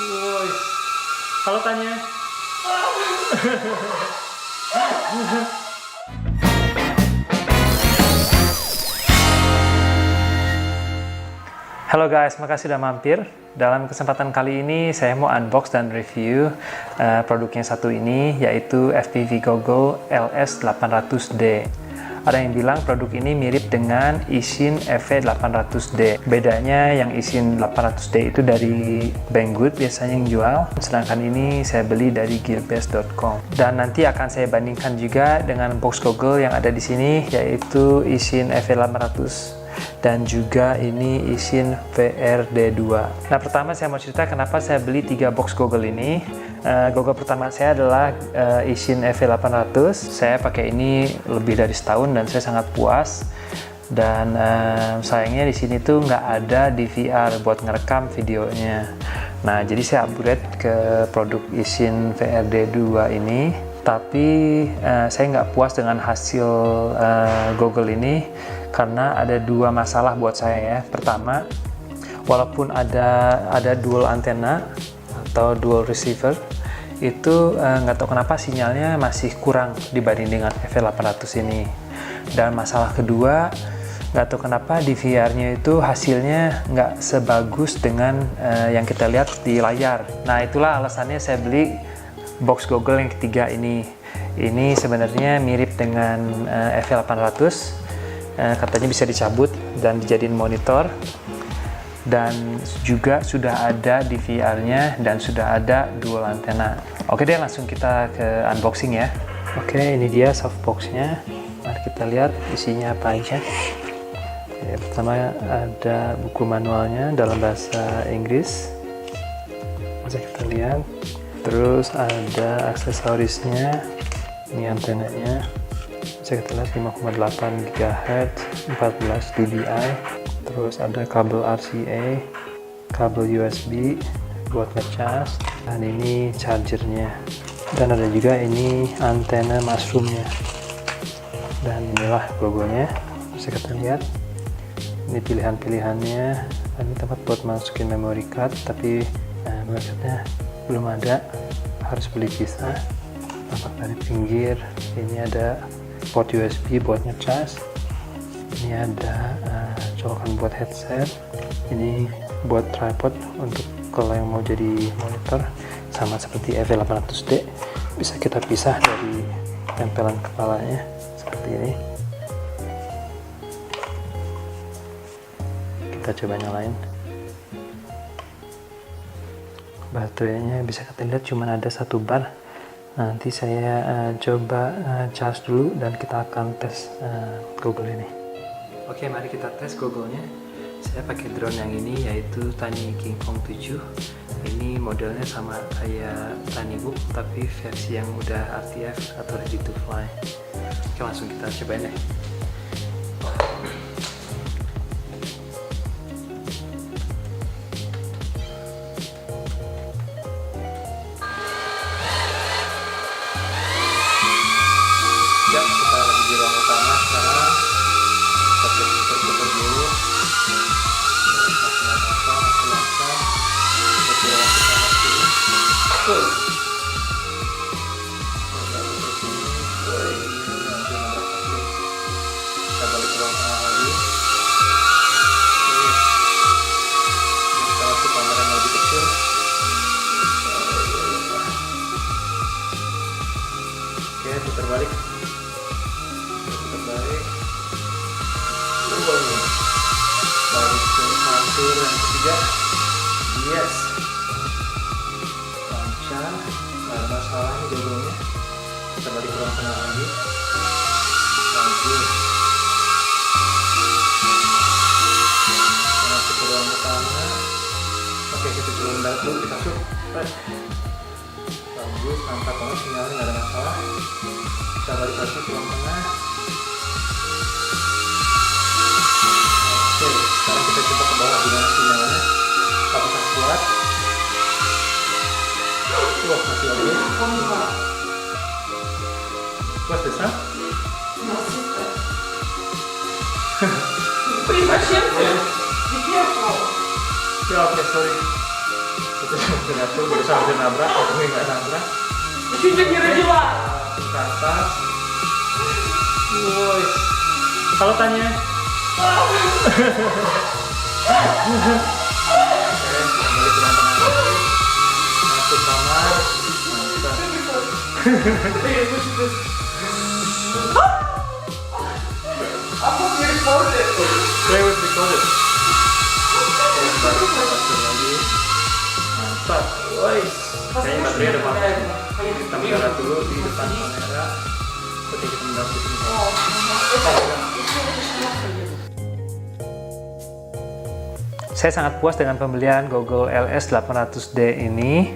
Woi. Kalau tanya. Halo guys, makasih sudah mampir. Dalam kesempatan kali ini saya mau unbox dan review produk yang satu ini, yaitu FPV Goggle LS800D. Ada yang bilang produk ini mirip dengan Eachine EV800D. Bedanya yang Eachine 800D itu dari Banggood biasanya yang jual, sedangkan ini saya beli dari gearbest.com. Dan nanti akan saya bandingkan juga dengan box goggle yang ada di sini, yaitu Eachine EV800 dan juga ini Eachine VRD2. Nah, pertama saya mau cerita kenapa saya beli 3 box goggle ini. Goggle pertama saya adalah Eachine EV800. Saya pakai ini lebih dari setahun dan saya sangat puas. Dan sayangnya di sini tuh nggak ada DVR buat ngerekam videonya. Nah, jadi saya upgrade ke produk Eachine VRD2 ini. Tapi saya nggak puas dengan hasil goggle ini karena ada 2 masalah buat saya ya. Pertama, walaupun ada dual antena atau dual receiver, itu nggak tahu kenapa sinyalnya masih kurang dibanding dengan EV800 ini. Dan masalah kedua, nggak tahu kenapa DVR-nya itu hasilnya nggak sebagus dengan yang kita lihat di layar. Nah, itulah alasannya saya beli box goggle yang ketiga ini. Ini sebenarnya mirip dengan EV800, katanya bisa dicabut dan dijadiin monitor, dan juga sudah ada DVR-nya dan sudah ada dual antena. Oke deh, langsung kita ke unboxing ya. Oke, ini dia softbox-nya. Mari kita lihat isinya apa aja. Ya, pertama ada buku manualnya dalam bahasa Inggris. Bisa kita lihat. Terus ada aksesorisnya. Ini antenanya. Bisa kita lihat 5,8 GHz, 14 dBi. Terus ada kabel RCA, kabel USB buat ngecas, dan ini chargernya. Dan ada juga ini antena mushroomnya. Dan inilah logonya. Bisa kita lihat. Ini pilihan-pilihannya. Dan ini tempat buat masukin memory card, tapi memory belum ada, harus beli pisah. Tampak dari pinggir. Ini ada port USB buat ngecas. Ini ada colokan buat headset. Ini buat tripod untuk kalau yang mau jadi monitor, sama seperti EV800D, bisa kita pisah dari tempelan kepalanya seperti ini. Kita coba nyalain. Baterainya bisa kita lihat cuma ada 1 bar. Nanti saya coba charge dulu dan kita akan tes goggle ini. Oke, mari kita tes goggle-nya. Saya pakai drone yang ini, yaitu Tiny King Kong 7. Ini modelnya sama kayak Tanybook, tapi versi yang udah RTF atau ready to fly. Oke, langsung kita cobain deh. Ya, kita lagi di ruang utama sekarang. Kita putar dulu. Masih lancar. Kita di ruang utama sini. Kita balik ke ruang tengah lagi. Kita masuk kamera yang lebih kecil. Oke, putar balik. Balik ke satu yang ketiga. Yes, lancar, nggak ada masalah nih goggle-nya. Kita balik ke ruang tengah lagi. Bagus. Kita masuk ke ruang utama. Oke, kita coba dulu, kita masuk. Bagus, mantap banget, sinyalnya nggak ada masalah. Kita balik lagi ke ruang tengah. Oke, sekarang kita coba ke bawah gimana sinyalnya. Apakah kuat? Wah, masih oke. What's this, huh? Pretty much empty. Be careful. Yeah, okay, sorry. Satu berusaha hampir nabrak, tapi nggak nabrak. Ditunjuk jiwa. Ke atas. Woi. Kalau tanya. Oke, kembali ke tengah lagi. Masuk kamar. Aku recorded. Play with recorded. Lagi. Mantap. Woi. Kayaknya baterainya udah panas. Kita mendarat dulu di depan kamera. Oke, kita mendarat di sini. Saya sangat puas dengan pembelian Goggle LS800D ini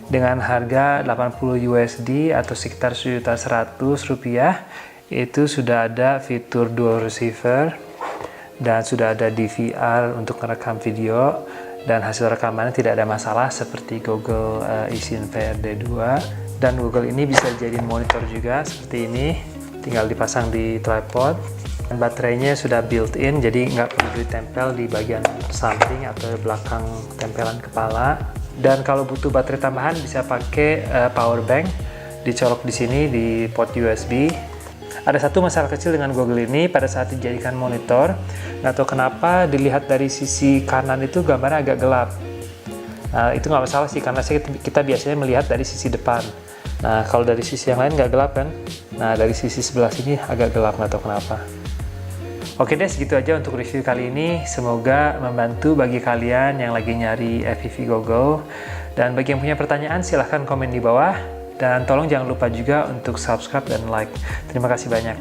dengan harga 80 USD atau sekitar Rp1.100.000. Itu sudah ada fitur dual receiver dan sudah ada DVR untuk merekam video, dan hasil rekamannya tidak ada masalah seperti Google Esin VRD2. Dan Google ini bisa dijadiin monitor juga seperti ini, tinggal dipasang di tripod. Dan baterainya sudah built-in, jadi nggak perlu ditempel di bagian samping atau belakang tempelan kepala. Dan kalau butuh baterai tambahan bisa pakai power bank, dicolok di sini di port USB. Ada satu masalah kecil dengan Google ini, pada saat dijadikan monitor, nggak tahu kenapa dilihat dari sisi kanan itu gambarnya agak gelap. Nah, itu nggak masalah sih, karena kita biasanya melihat dari sisi depan. Nah, kalau dari sisi yang lain nggak gelap kan? Nah, dari sisi sebelah sini agak gelap, nggak tahu kenapa. Oke deh, segitu aja untuk review kali ini. Semoga membantu bagi kalian yang lagi nyari FPV Goggle. Dan bagi yang punya pertanyaan, silahkan komen di bawah. Dan tolong jangan lupa juga untuk subscribe dan like. Terima kasih banyak.